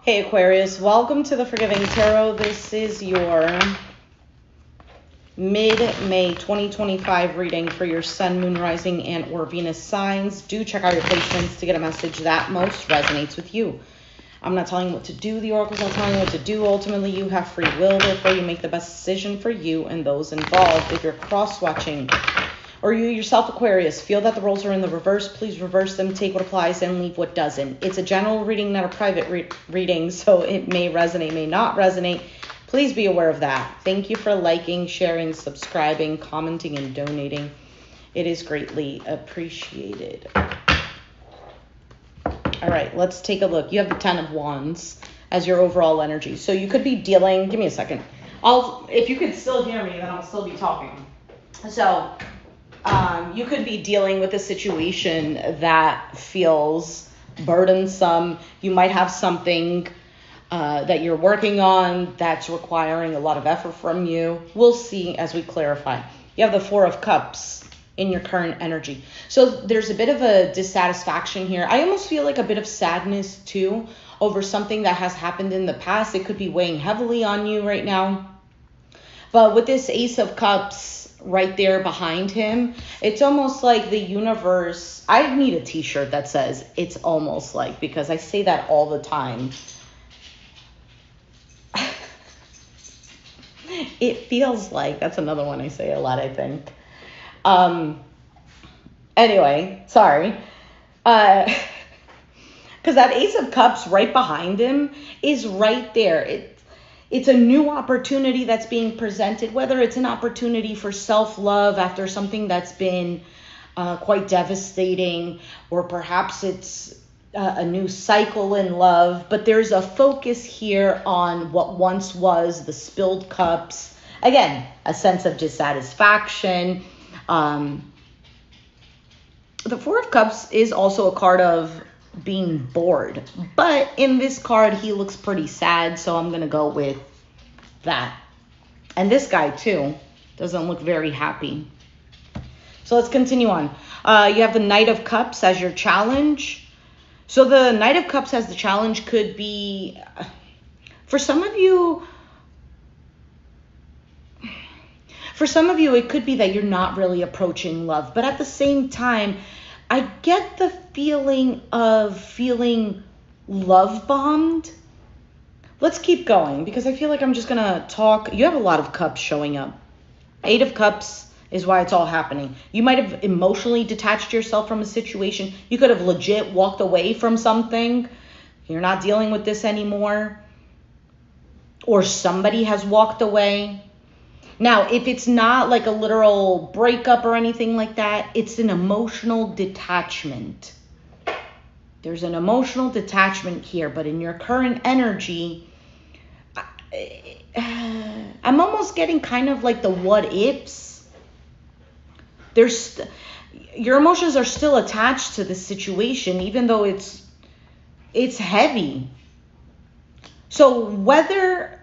Hey Aquarius, welcome to the Forgiving Tarot. This is your mid-May 2025 reading for your Sun, Moon, Rising, and or Venus signs. Do check out your placements to get a message that most resonates with you. I'm not telling you what to do. The oracle's not telling you what to do. Ultimately, you have free will. Therefore, you make the best decision for you and those involved. If you're cross-watching or you yourself, Aquarius, feel that the roles are in the reverse, please reverse them, take what applies, and leave what doesn't. It's a general reading, not a private reading, so it may resonate, may not resonate. Please be aware of that. Thank you for liking, sharing, subscribing, commenting, and donating. It is greatly appreciated. All right, let's take a look. You have the 10 of Wands as your overall energy. So you could be dealing, give me a second. If you could still hear me, then I'll still be talking. So you could be dealing with a situation that feels burdensome. You might have something that you're working on that's requiring a lot of effort from you. We'll see as we clarify. You have the 4 of Cups in your current energy. So there's a bit of a dissatisfaction here. I almost feel like a bit of sadness too over something that has happened in the past. It could be weighing heavily on you right now. But with this Ace of Cups right there behind him, it's almost like the universe. I need a t-shirt that says it's almost like, because I say that all the time. It feels like, that's another one I say a lot, I think. Anyway, sorry. Because that Ace of Cups right behind him is right there. It's a new opportunity that's being presented, whether it's an opportunity for self-love after something that's been quite devastating, or perhaps it's a new cycle in love. But there's a focus here on what once was the spilled cups. Again, a sense of dissatisfaction. The 4 of Cups is also a card of being bored, but in this card he looks pretty sad, so I'm gonna go with that. And this guy too doesn't look very happy. So let's continue on. You have the Knight of Cups as your challenge. So the Knight of Cups as the challenge could be, for some of you, it could be that you're not really approaching love, but at the same time, I get the feeling of feeling love bombed. Let's keep going, because I feel like I'm just going to talk. You have a lot of cups showing up. 8 of Cups is why it's all happening. You might have emotionally detached yourself from a situation. You could have legit walked away from something. You're not dealing with this anymore. Or somebody has walked away. Now, if it's not like a literal breakup or anything like that, it's an emotional detachment. There's an emotional detachment here, but in your current energy, I'm almost getting kind of like the what ifs. Your emotions are still attached to the situation, even though it's heavy. So whether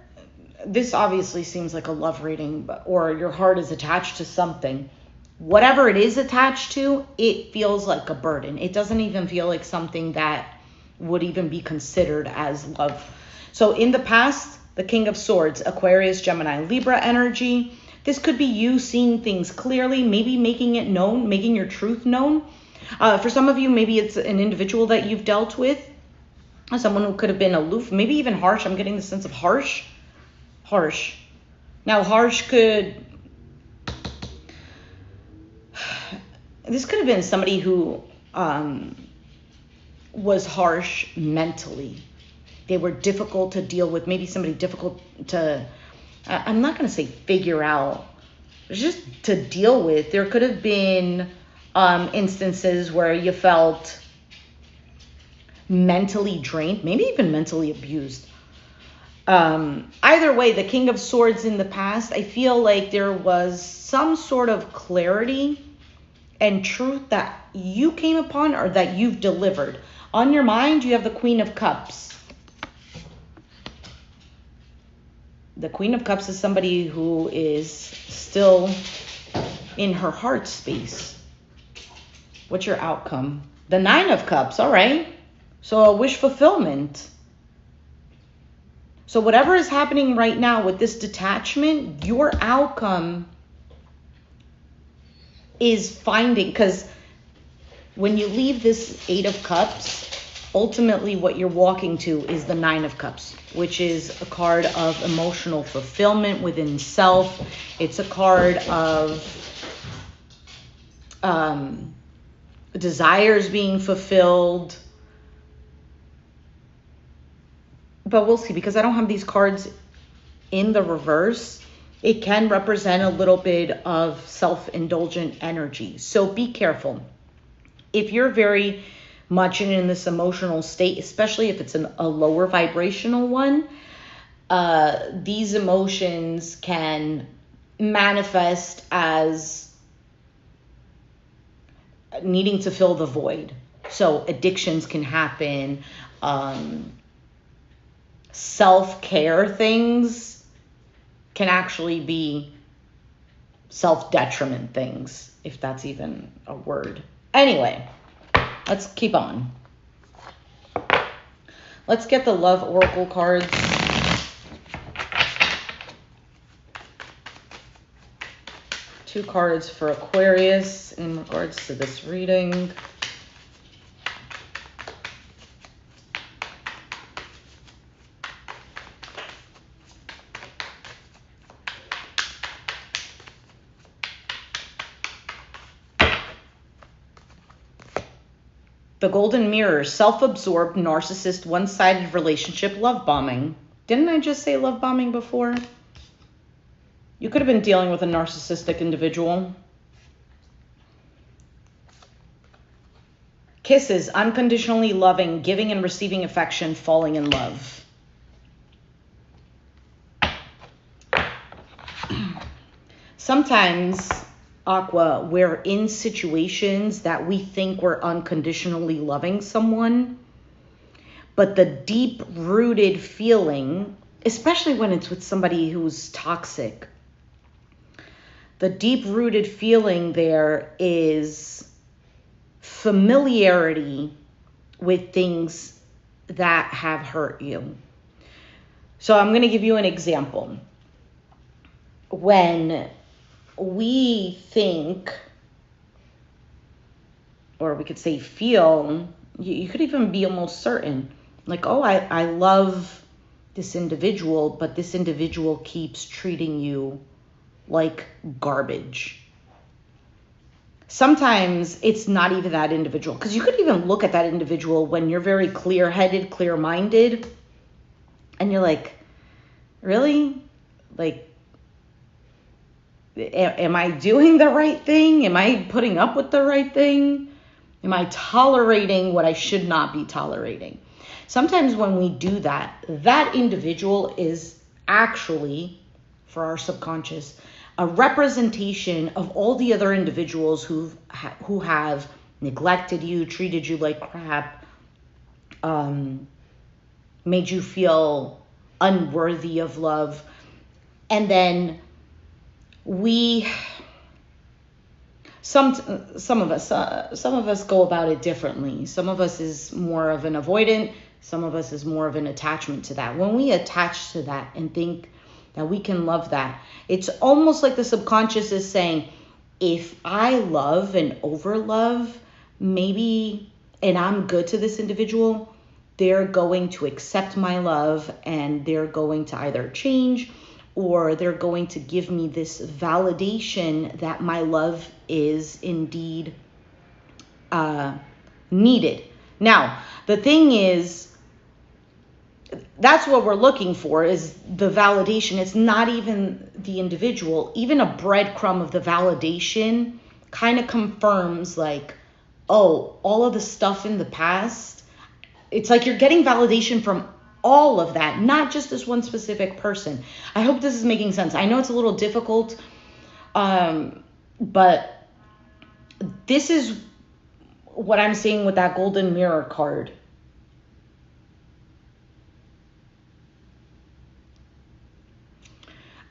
this obviously seems like a love reading, or your heart is attached to something. Whatever it is attached to, it feels like a burden. It doesn't even feel like something that would even be considered as love. So in the past, the King of Swords, Aquarius, Gemini, Libra energy. This could be you seeing things clearly, maybe making it known, making your truth known. For some of you, maybe it's an individual that you've dealt with, someone who could have been aloof, maybe even harsh. I'm getting the sense of harsh. Now, this could have been somebody who was harsh mentally. They were difficult to deal with, maybe somebody difficult to, I'm not going to say figure out, just to deal with. There could have been instances where you felt mentally drained, maybe even mentally abused. Either way, the King of Swords in the past, I feel like there was some sort of clarity and truth that you came upon, or that you've delivered. On your mind, you have the Queen of Cups. The Queen of Cups is somebody who is still in her heart space. What's your outcome? The 9 of Cups, all right. So a wish fulfillment. So whatever is happening right now with this detachment, your outcome is finding, because when you leave this 8 of Cups, ultimately what you're walking to is the 9 of Cups, which is a card of emotional fulfillment within self. It's a card of desires being fulfilled. But we'll see, because I don't have these cards in the reverse. It can represent a little bit of self-indulgent energy. So be careful. If you're very much in this emotional state, especially if it's a lower vibrational one, these emotions can manifest as needing to fill the void. So addictions can happen, self-care things can actually be self-detriment things, if that's even a word. Anyway, let's keep on. Let's get the love oracle cards. Two cards for Aquarius in regards to this reading. The Golden Mirror, self-absorbed, narcissist, one-sided relationship, love bombing. Didn't I just say love bombing before? You could have been dealing with a narcissistic individual. Kisses, unconditionally loving, giving and receiving affection, falling in love. Sometimes, Aqua, we're in situations that we think we're unconditionally loving someone, but the deep-rooted feeling, especially when it's with somebody who's toxic, the deep-rooted feeling there is familiarity with things that have hurt you. So I'm going to give you an example. When we think, or we could say feel, you could even be almost certain, like, oh, I love this individual, but this individual keeps treating you like garbage. Sometimes it's not even that individual, because you could even look at that individual when you're very clear-headed, clear-minded, and you're like, really? Like, am I doing the right thing? Am I putting up with the right thing? Am I tolerating what I should not be tolerating? Sometimes when we do that, that individual is actually, for our subconscious, a representation of all the other individuals who have neglected you, treated you like crap, made you feel unworthy of love. And then some of us go about it differently. Some of us is more of an avoidant. Some of us is more of an attachment to that. When we attach to that and think that we can love that, it's almost like the subconscious is saying, if I love and overlove, maybe, and I'm good to this individual, they're going to accept my love and they're going to either change or they're going to give me this validation that my love is indeed needed. Now, the thing is, that's what we're looking for, is the validation. It's not even the individual. Even a breadcrumb of the validation kind of confirms, like, oh, all of the stuff in the past, it's like you're getting validation from all of that, not just this one specific person. I hope this is making sense. I know it's a little difficult, but this is what I'm seeing with that Golden Mirror card.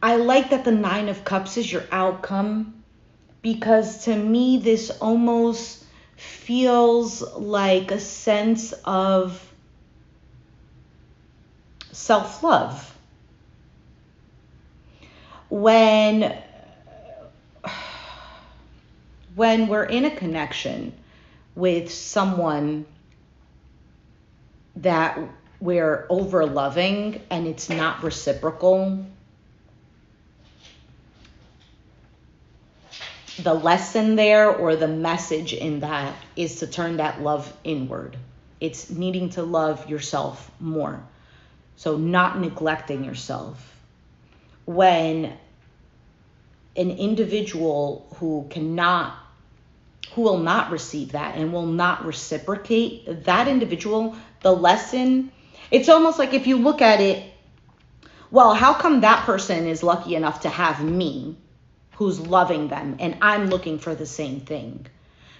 I like that the 9 of Cups is your outcome, because to me this almost feels like a sense of self-love. when we're in a connection with someone that we're over loving and it's not reciprocal, the lesson there or the message in that is to turn that love inward. It's needing to love yourself more. So not neglecting yourself. When an individual who will not receive that and will not reciprocate, that individual, the lesson, it's almost like if you look at it, well, how come that person is lucky enough to have me who's loving them and I'm looking for the same thing?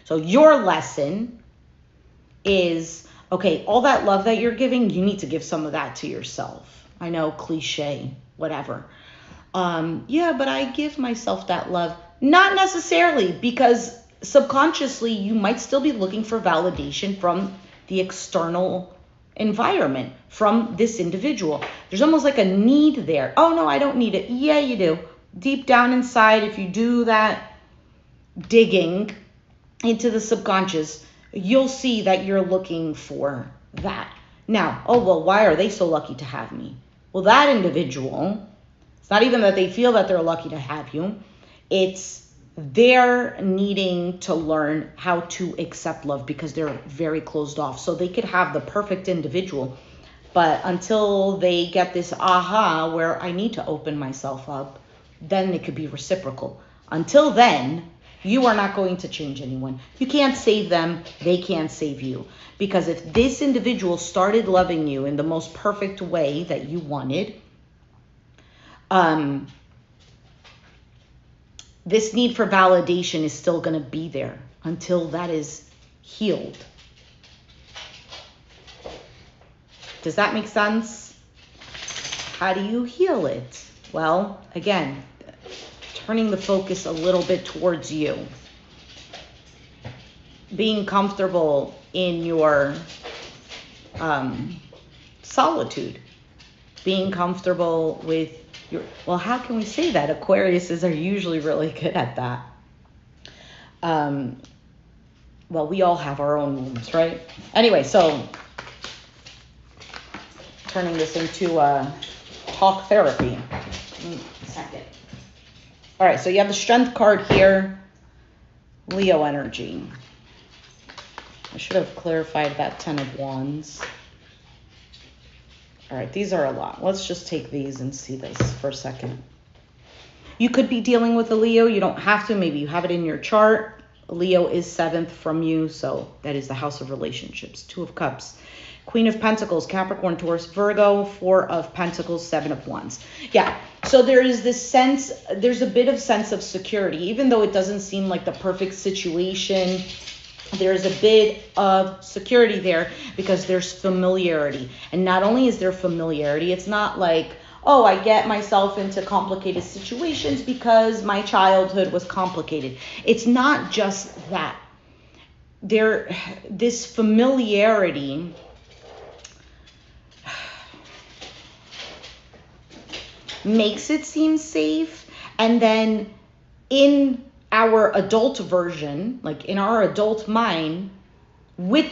So your lesson is, okay, all that love that you're giving, you need to give some of that to yourself. I know, cliche, whatever. Yeah, but I give myself that love. Not necessarily, because subconsciously you might still be looking for validation from the external environment, from this individual. There's almost like a need there. Oh no, I don't need it. Yeah, you do. Deep down inside, if you do that digging into the subconscious, you'll see that you're looking for that. Now, oh well, why are they so lucky to have me? Well, that individual, it's not even that they feel that they're lucky to have you. It's they're needing to learn how to accept love because they're very closed off. So they could have the perfect individual, but until they get this aha where I need to open myself up, then it could be reciprocal. Until then, you are not going to change anyone. You can't save them. They can't save you. Because if this individual started loving you in the most perfect way that you wanted, this need for validation is still going to be there until that is healed. Does that make sense? How do you heal it? Well, again, turning the focus a little bit towards you. Being comfortable in your solitude. Being comfortable with well, how can we say that? Aquariuses are usually really good at that. Well, we all have our own wounds, right? Anyway, so turning this into talk therapy. Second. All right, so you have the Strength card here. Leo energy. I should have clarified that 10 of Wands. All right, these are a lot. Let's just take these and see this for a second. You could be dealing with a Leo. You don't have to. Maybe you have it in your chart. Leo is 7th from you, so that is the house of relationships. 2 of Cups. Queen of Pentacles, Capricorn, Taurus, Virgo. 4 of Pentacles, 7 of Wands. Yeah, so there is this sense, there's a bit of sense of security. Even though it doesn't seem like the perfect situation, there's a bit of security there because there's familiarity. And not only is there familiarity, it's not like, oh, I get myself into complicated situations because my childhood was complicated. It's not just that. This familiarity makes it seem safe. And then in our adult version, like in our adult mind,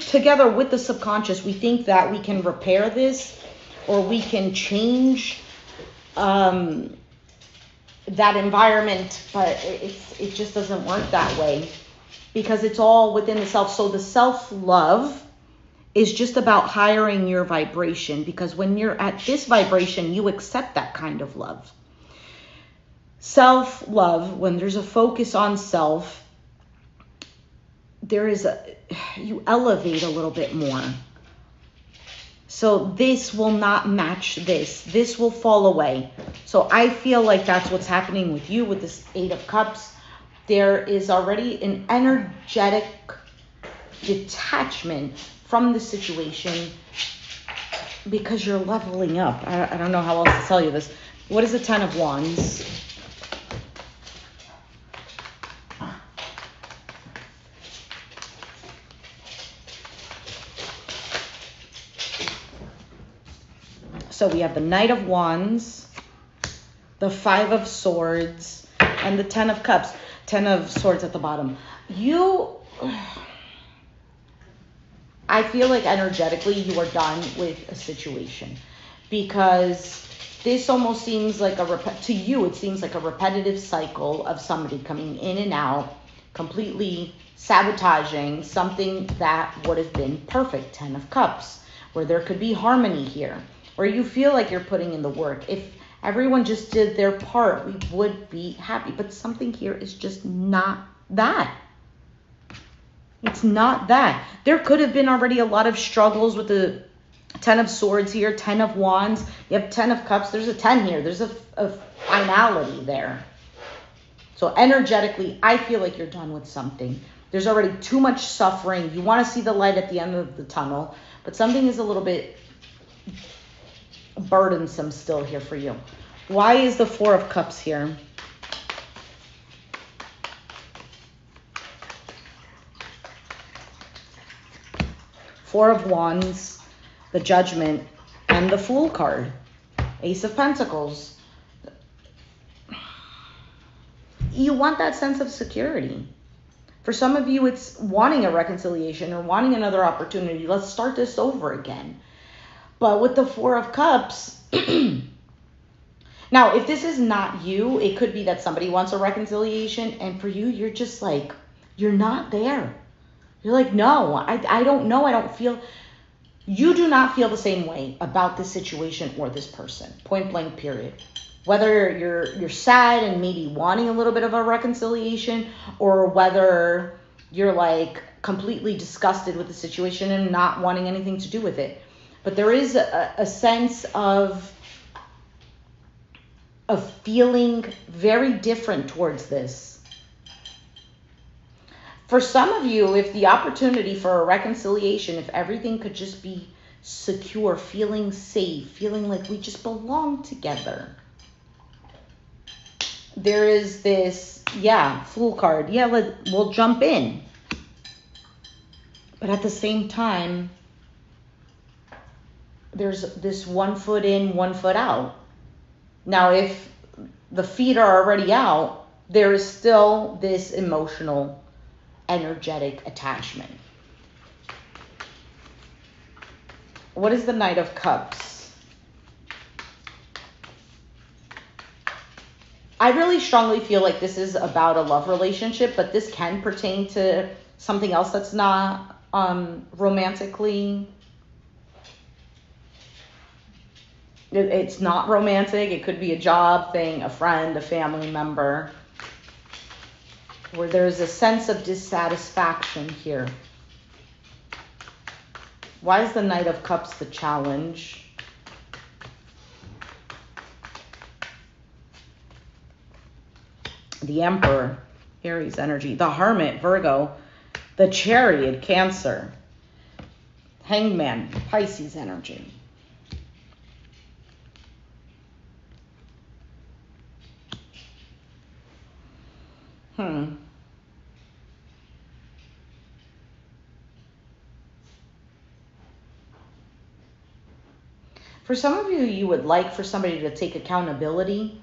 together with the subconscious, we think that we can repair this or we can change that environment, but it just doesn't work that way because it's all within the self. So the self-love is just about hiring your vibration, because when you're at this vibration, you accept that kind of love. Self-love, when there's a focus on self, you elevate a little bit more. So this will not match this. This will fall away. So I feel like that's what's happening with you with this 8 of Cups. There is already an energetic detachment from the situation because you're leveling up. I don't know how else to tell you this. What is the 10 of Wands? So we have the Knight of Wands, the 5 of Swords, and the 10 of Cups. 10 of Swords at the bottom. I feel like energetically you are done with a situation, because this almost seems like to you, it seems like a repetitive cycle of somebody coming in and out, completely sabotaging something that would have been perfect. 10 of Cups, where there could be harmony here, where you feel like you're putting in the work. If everyone just did their part, we would be happy. But something here is just not that. It's not that. There could have been already a lot of struggles with the 10 of Swords here, 10 of Wands. You have 10 of Cups. There's a 10 here. There's a finality there. So energetically, I feel like you're done with something. There's already too much suffering. You want to see the light at the end of the tunnel, but something is a little bit burdensome still here for you. Why is the 4 of Cups here? Four of Wands, the Judgment, and the Fool card. Ace of Pentacles. You want that sense of security. For some of you, it's wanting a reconciliation or wanting another opportunity. Let's start this over again. But with the 4 of Cups, now, if this is not you, it could be that somebody wants a reconciliation, and for you, you're just like, you're not there. You're like, no, I don't know. I don't feel, you do not feel the same way about this situation or this person. Point blank, period. Whether you're sad and maybe wanting a little bit of a reconciliation, or whether you're like completely disgusted with the situation and not wanting anything to do with it. But there is a sense of feeling very different towards this. For some of you, if the opportunity for a reconciliation, if everything could just be secure, feeling safe, feeling like we just belong together. There is this, Fool card. Yeah, we'll jump in. But at the same time, there's this 1 foot in, 1 foot out. Now, if the feet are already out, there is still this emotional, energetic attachment. What is the Knight of Cups? I really strongly feel like this is about a love relationship, but this can pertain to something else that's not romantically. It's not romantic. It could be a job thing, a friend, a family member, where there's a sense of dissatisfaction here. Why is the Knight of Cups the challenge? The Emperor, Aries energy. The Hermit, Virgo. The Chariot, Cancer. Hangman, Pisces energy. For some of you, you would like for somebody to take accountability.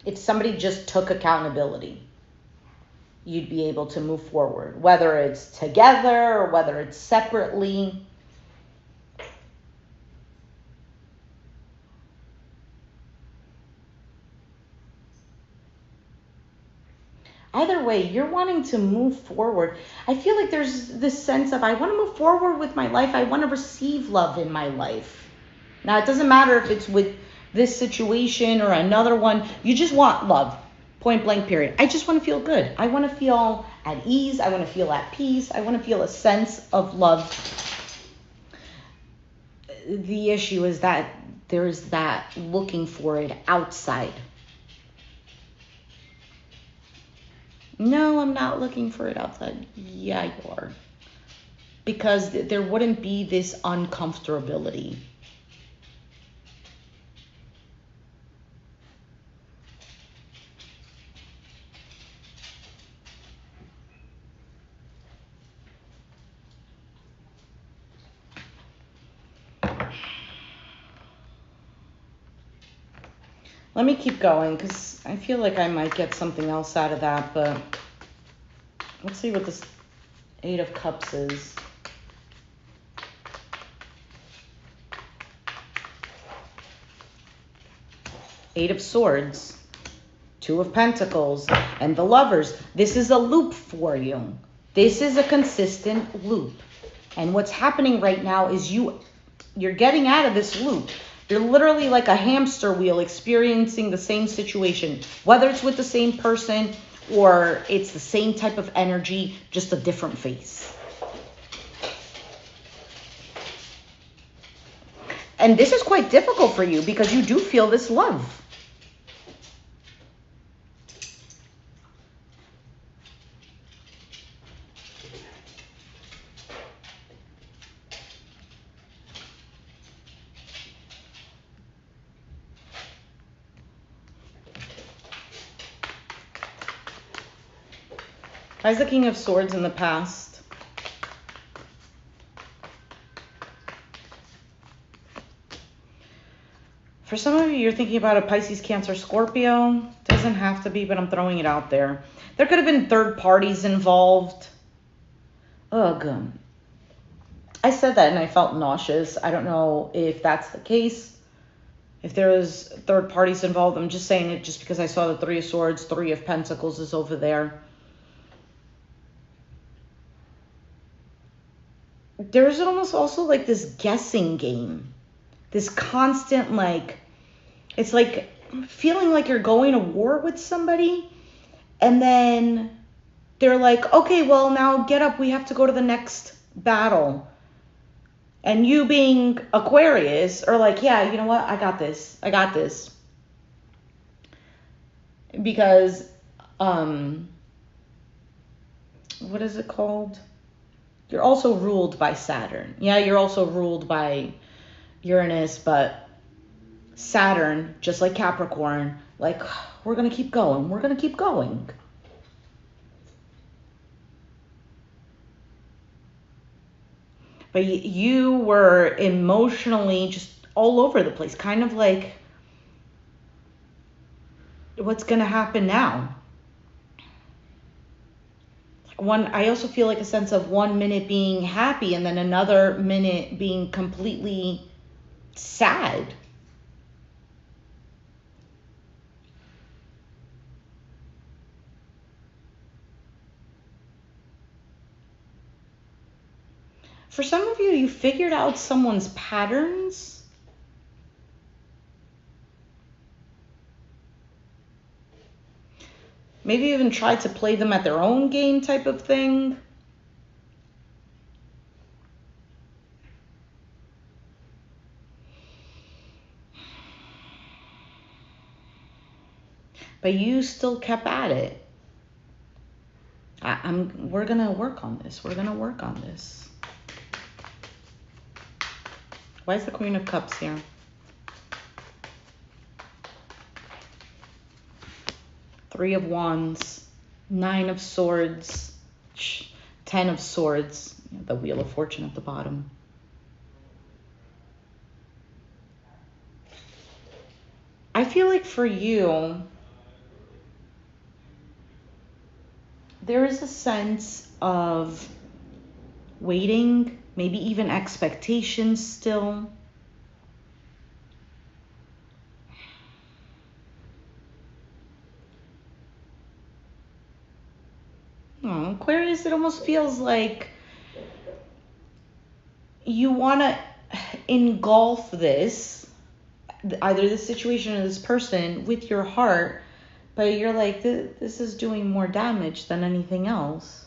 If somebody just took accountability, you'd be able to move forward, whether it's together or whether it's separately. Either way, you're wanting to move forward. I feel like there's this sense of, I want to move forward with my life. I want to receive love in my life. Now, it doesn't matter if it's with this situation or another one. You just want love. Point blank, period. I just want to feel good. I want to feel at ease. I want to feel at peace. I want to feel a sense of love. The issue is that there's that looking for it outside. No, I'm not looking for it outside. Yeah, you are. Because there wouldn't be this uncomfortability. Let me keep going because I feel like I might get something else out of that, but let's see what this Eight of Cups is. Eight of Swords, Two of Pentacles, and the Lovers. This is a loop for you. This is a consistent loop. And what's happening right now is you're getting out of this loop. You're literally like a hamster wheel experiencing the same situation, whether it's with the same person or it's the same type of energy, just a different face. And this is quite difficult for you because you do feel this love. Why is the King of Swords in the past? For some of you, you're thinking about a Pisces, Cancer, Scorpio. Doesn't have to be, but I'm throwing it out there. There could have been third parties involved. Ugh. I said that and I felt nauseous. I don't know if that's the case. If there was third parties involved, I'm just saying it just because I saw the Three of Swords, Three of Pentacles is over there. There's almost also like this guessing game. This constant, like, it's like feeling like you're going to war with somebody. And then they're like, okay, well, now get up. We have to go to the next battle. And you being Aquarius are like, yeah, you know what? I got this. I got this. Because, what is it called? You're also ruled by Saturn. Yeah, you're also ruled by Uranus, but Saturn, just like Capricorn, like, we're going to keep going. We're going to keep going. But you were emotionally just all over the place, kind of like, what's going to happen now? I also feel like a sense of 1 minute being happy and then another minute being completely sad. For some of you, you figured out someone's patterns. Maybe even tried to play them at their own game type of thing. But you still kept at it. We're going to work on this. We're going to work on this. Why is the Queen of Cups here? Three of Wands, Nine of Swords, 10 of Swords, the Wheel of Fortune at the bottom. I feel like for you, there is a sense of waiting, maybe even expectations still. Oh, Aquarius, it almost feels like you want to engulf this, either this situation or this person, with your heart, but you're like, this is doing more damage than anything else.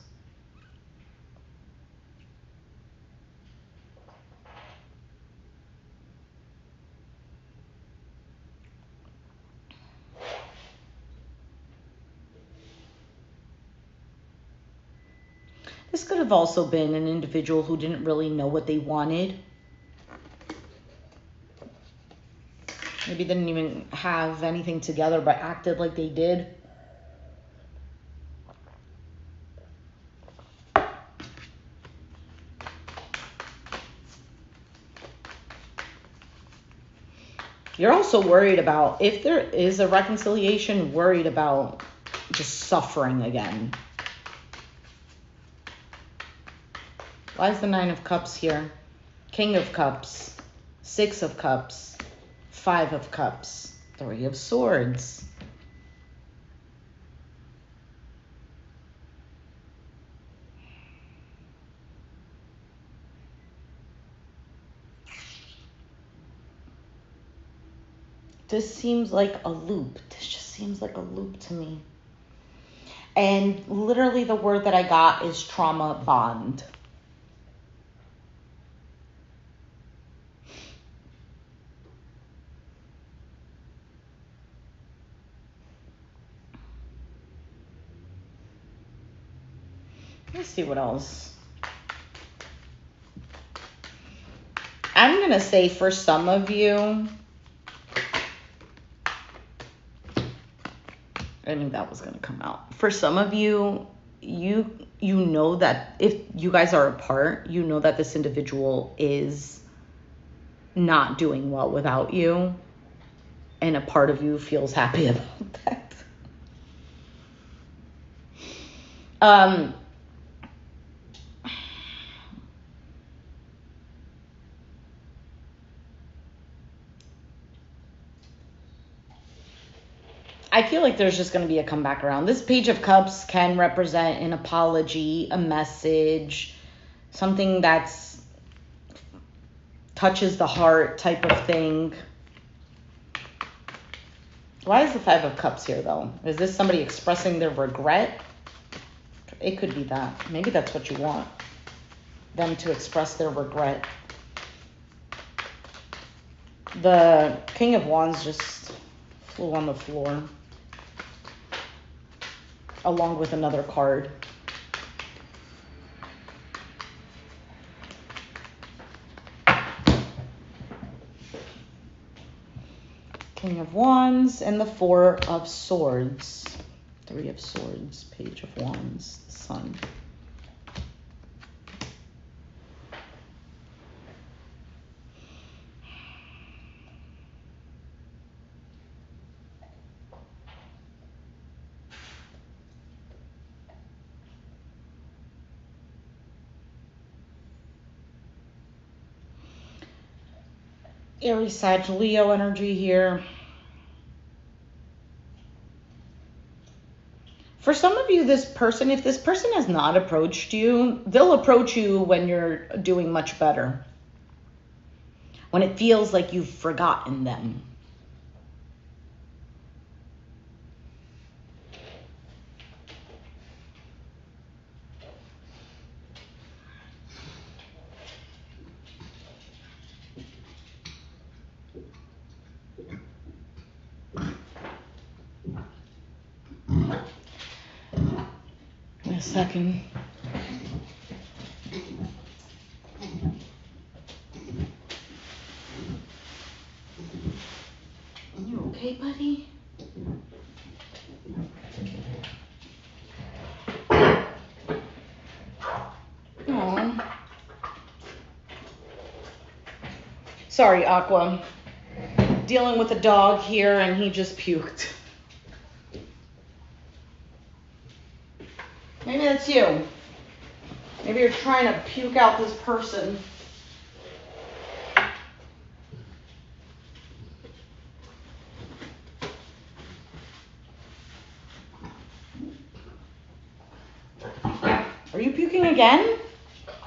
This could have also been an individual who didn't really know what they wanted. Maybe didn't even have anything together, but acted like they did. You're also worried about, if there is a reconciliation, worried about just suffering again. Why is the 9 of Cups here? King of Cups, 6 of Cups, 5 of Cups, 3 of Swords. This seems like a loop. This just seems like a loop to me. And literally the word that I got is trauma bond. Let's see what else. I'm going to say for some of you, I knew that was going to come out. For some of you, you know that if you guys are apart, you know that this individual is not doing well without you. And a part of you feels happy about that. I feel like there's just going to be a comeback around. This Page of Cups can represent an apology, a message, something that's touches the heart type of thing. Why is the 5 of Cups here, though? Is this somebody expressing their regret? It could be that. Maybe that's what you want, them to express their regret. The King of Wands just flew on the floor, along with another card. King of Wands and the 4 of Swords. 3 of Swords, Page of Wands, the Sun. Aries, Sag, Leo energy here. For some of you, this person, if this person has not approached you, they'll approach you when you're doing much better. When it feels like you've forgotten them. Wait a second. You okay, buddy? Aww. Sorry, Aqua. Dealing with a dog here and he just puked. Maybe that's you. Maybe you're trying to puke out this person. Are you puking again?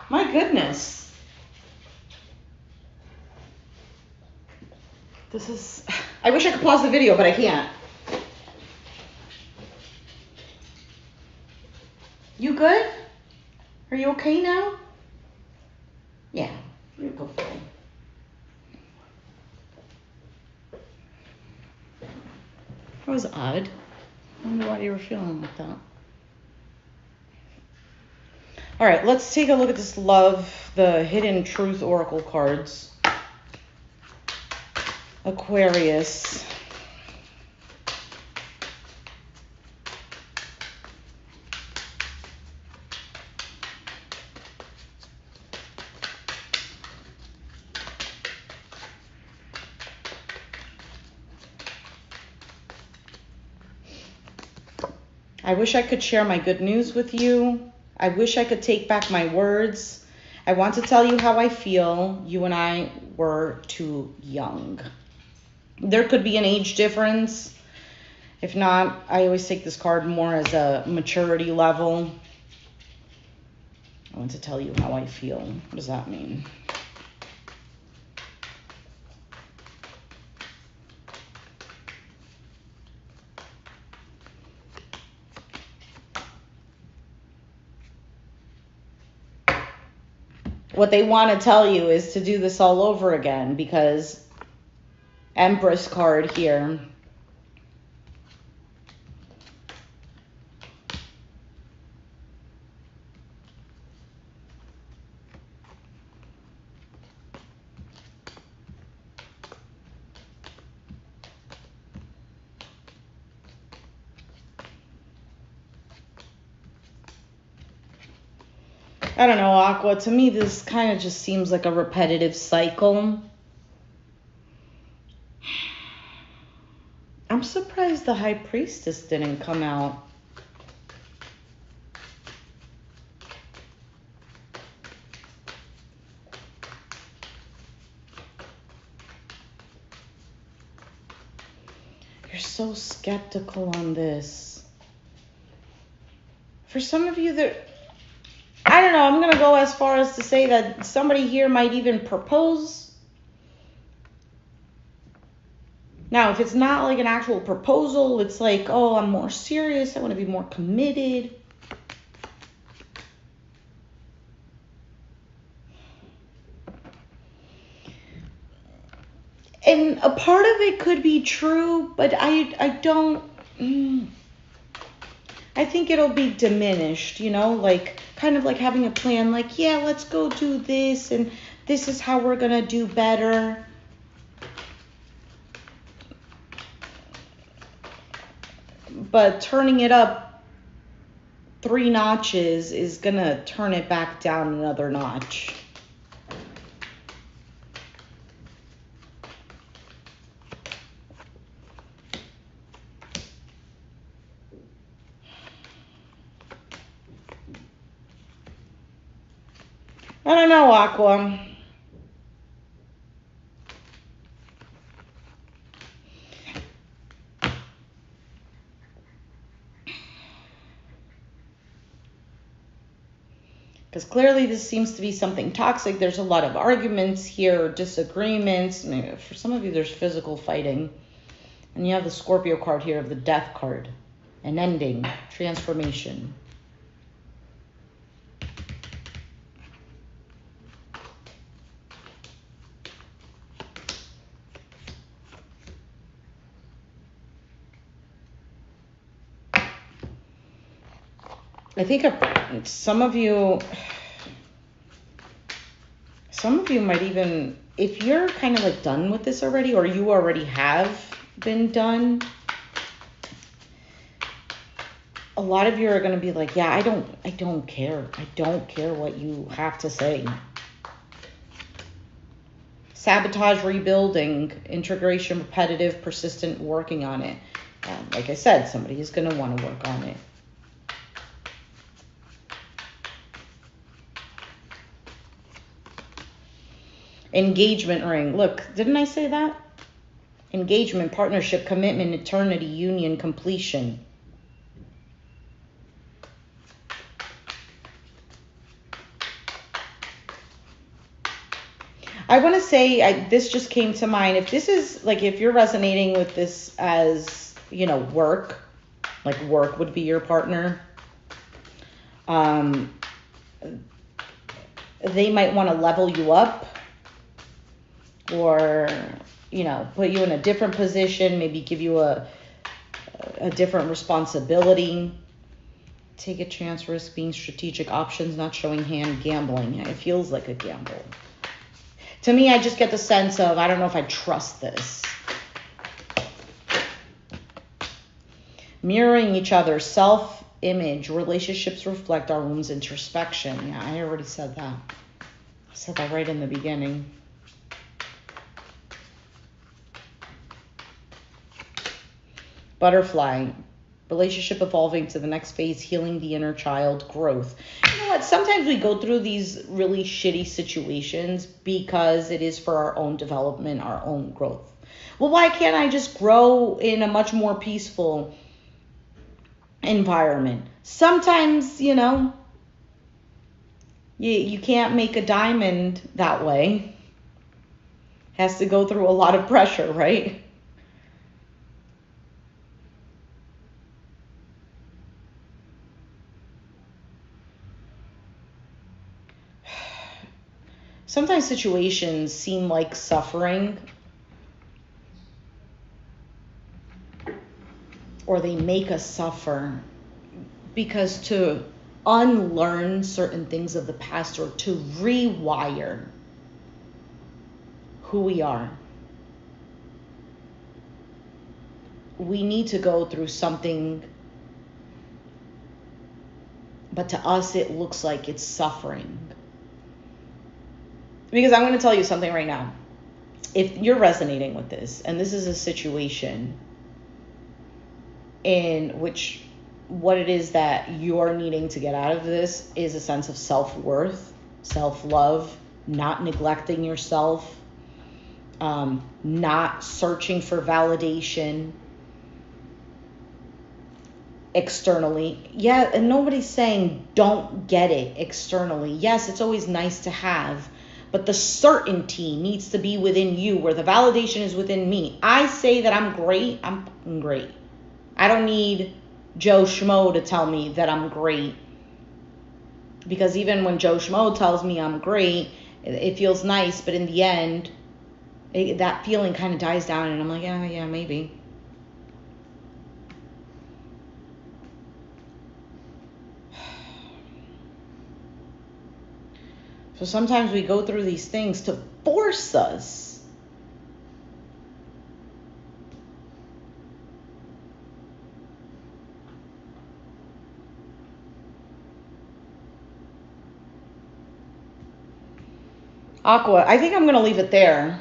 My goodness. This is... I wish I could pause the video, but I can't. You good? Are you okay now? Yeah, you're a good boy. That was odd. I wonder why you were feeling like that. All right, let's take a look at this love, the Hidden Truth Oracle cards. Aquarius. I wish I could share my good news with you. I wish I could take back my words. I want to tell you how I feel. You and I were too young. There could be an age difference. If not, I always take this card more as a maturity level. I want to tell you how I feel. What does that mean? What they want to tell you is to do this all over again, because Empress card here. I don't know, Aqua. To me, this kind of just seems like a repetitive cycle. I'm surprised the High Priestess didn't come out. You're so skeptical on this. For some of you, I don't know, I'm going to go as far as to say that somebody here might even propose. Now, if it's not like an actual proposal, it's like, oh, I'm more serious, I want to be more committed. And a part of it could be true, but I don't, I think it'll be diminished, you know, like kind of like having a plan, like, yeah, let's go do this, and this is how we're going to do better. But turning it up 3 notches is going to turn it back down another notch. I don't know, Aqua. Because clearly this seems to be something toxic. There's a lot of arguments here, disagreements. Maybe for some of you, there's physical fighting. And you have the Scorpio card here of the Death card. An ending, transformation. I think some of you might even, if you're kind of like done with this already, or you already have been done, a lot of you are going to be like, yeah, I don't care. I don't care what you have to say. Sabotage, rebuilding, integration, repetitive, persistent, working on it. Like I said, somebody is going to want to work on it. Engagement ring. Look, didn't I say that? Engagement, partnership, commitment, eternity, union, completion. I want to say, this just came to mind. If this is, like, if you're resonating with this as, you know, work, like work would be your partner, they might want to level you up, or, you know, put you in a different position, maybe give you a different responsibility. Take a chance, risk, being strategic, options, not showing hand, gambling. It feels like a gamble. To me, I just get the sense of, I don't know if I trust this. Mirroring each other, self-image, relationships reflect our wounds, introspection. Yeah, I already said that. I said that right in the beginning. Butterfly, relationship evolving to the next phase, healing the inner child, growth. You know what? Sometimes we go through these really shitty situations because it is for our own development, our own growth. Well, why can't I just grow in a much more peaceful environment? Sometimes, you know, you can't make a diamond that way. Has to go through a lot of pressure, right? Sometimes situations seem like suffering, or they make us suffer, because to unlearn certain things of the past or to rewire who we are, we need to go through something, but to us it looks like it's suffering. Because I'm going to tell you something right now. If you're resonating with this, and this is a situation in which what it is that you're needing to get out of this is a sense of self-worth, self-love, not neglecting yourself, not searching for validation externally. Yeah, and nobody's saying don't get it externally. Yes, it's always nice to have, but the certainty needs to be within you, where the validation is within me. I say that I'm great, I'm fucking great. I don't need Joe Schmo to tell me that I'm great. Because even when Joe Schmo tells me I'm great, it feels nice, but in the end, that feeling kind of dies down, and I'm like, yeah, maybe. So sometimes we go through these things to force us Aqua, I think I'm going to leave it there.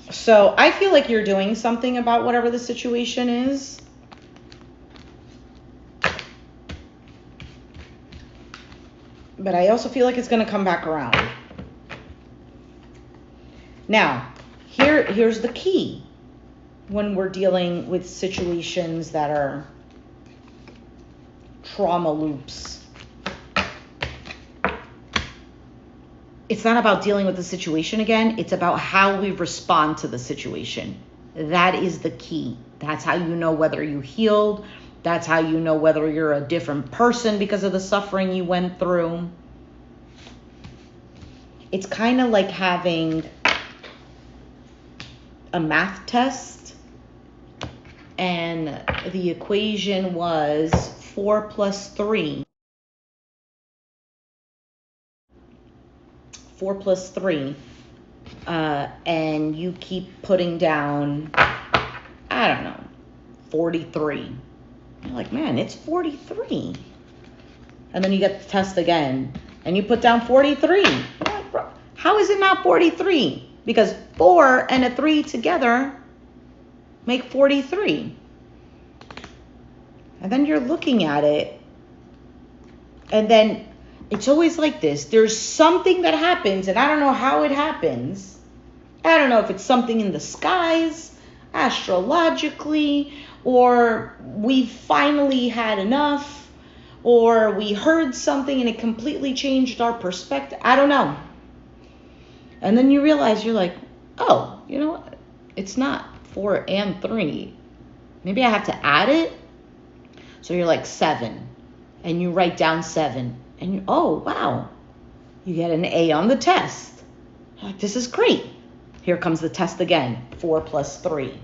So I feel like you're doing something about whatever the situation is. But I also feel like it's going to come back around. Now, here's the key when we're dealing with situations that are trauma loops. It's not about dealing with the situation again. It's about how we respond to the situation. That is the key. That's how you know whether you healed. That's how you know whether you're a different person because of the suffering you went through. It's kind of like having a math test, and the equation was 4 plus 3. 4 plus 3, and you keep putting down, I don't know, 43. You're like, man, it's 43. And then you get the test again, and you put down 43. You're like, bro, how is it not 43? Because 4 and a 3 together make 43. And then you're looking at it, and then it's always like this. There's something that happens, and I don't know how it happens. I don't know if it's something in the skies, astrologically, or we finally had enough, or we heard something and it completely changed our perspective. I don't know. And then you realize, you're like, oh, you know what? It's not 4 and 3. Maybe I have to add it. So you're like 7, and you write down 7. And you, oh, wow, you get an A on the test. You're like, this is great. Here comes the test again, 4 plus 3.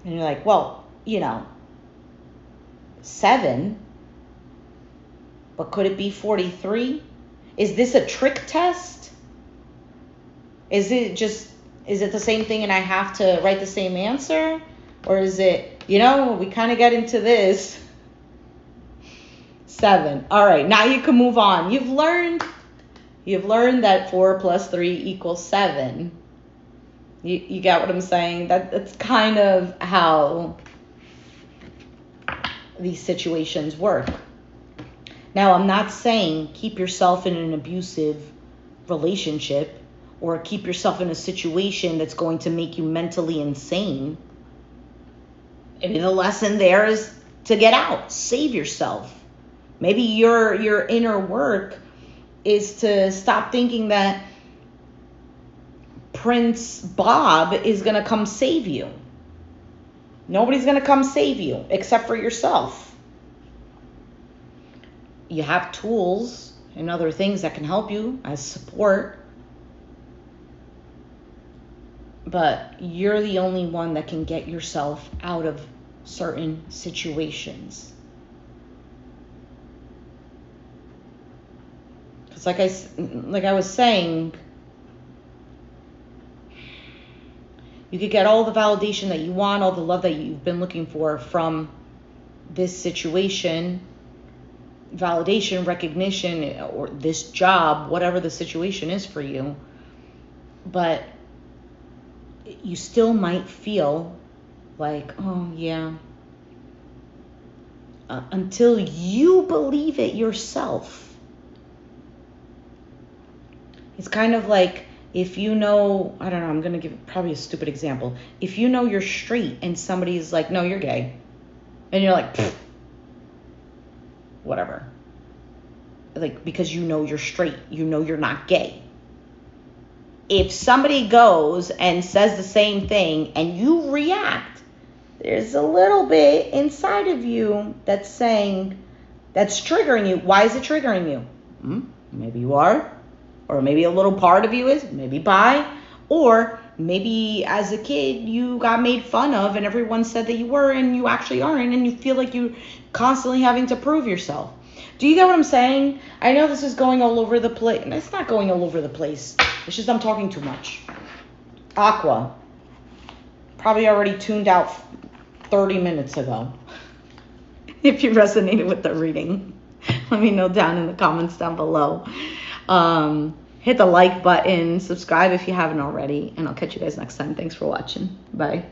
And you're like, well, 7, but could it be 43? Is this a trick test? Is it the same thing and I have to write the same answer? Or is it, we kind of get into this. 7. All right, now you can move on. You've learned You've learned that 4 plus 3 equals 7. You get what I'm saying? That's kind of how these situations work. Now, I'm not saying keep yourself in an abusive relationship or keep yourself in a situation that's going to make you mentally insane. Maybe the lesson there is to get out, save yourself. Maybe your inner work is to stop thinking that Prince Bob is going to come save you. Nobody's going to come save you except for yourself. You have tools and other things that can help you as support, but you're the only one that can get yourself out of certain situations. Because like I was saying, you could get all the validation that you want, all the love that you've been looking for from this situation, validation, recognition, or this job, whatever the situation is for you. But you still might feel like, oh yeah, until you believe it yourself. It's kind of like if you know, I don't know, I'm going to give probably a stupid example. If you know you're straight and somebody's like, no, you're gay. And you're like, whatever. Like, because you know you're straight. You know you're not gay. If somebody goes and says the same thing and you react, there's a little bit inside of you that's saying, that's triggering you. Why is it triggering you? Maybe you are. Or maybe a little part of you is, maybe bi, or maybe as a kid you got made fun of and everyone said that you were and you actually aren't, and you feel like you're constantly having to prove yourself. Do you get what I'm saying? I know this is going all over the place, and it's not going all over the place. It's just I'm talking too much. Aqua, probably already tuned out 30 minutes ago. If you resonated with the reading, let me know down in the comments down below. Hit the like button, subscribe if you haven't already, and I'll catch you guys next time. Thanks for watching. Bye.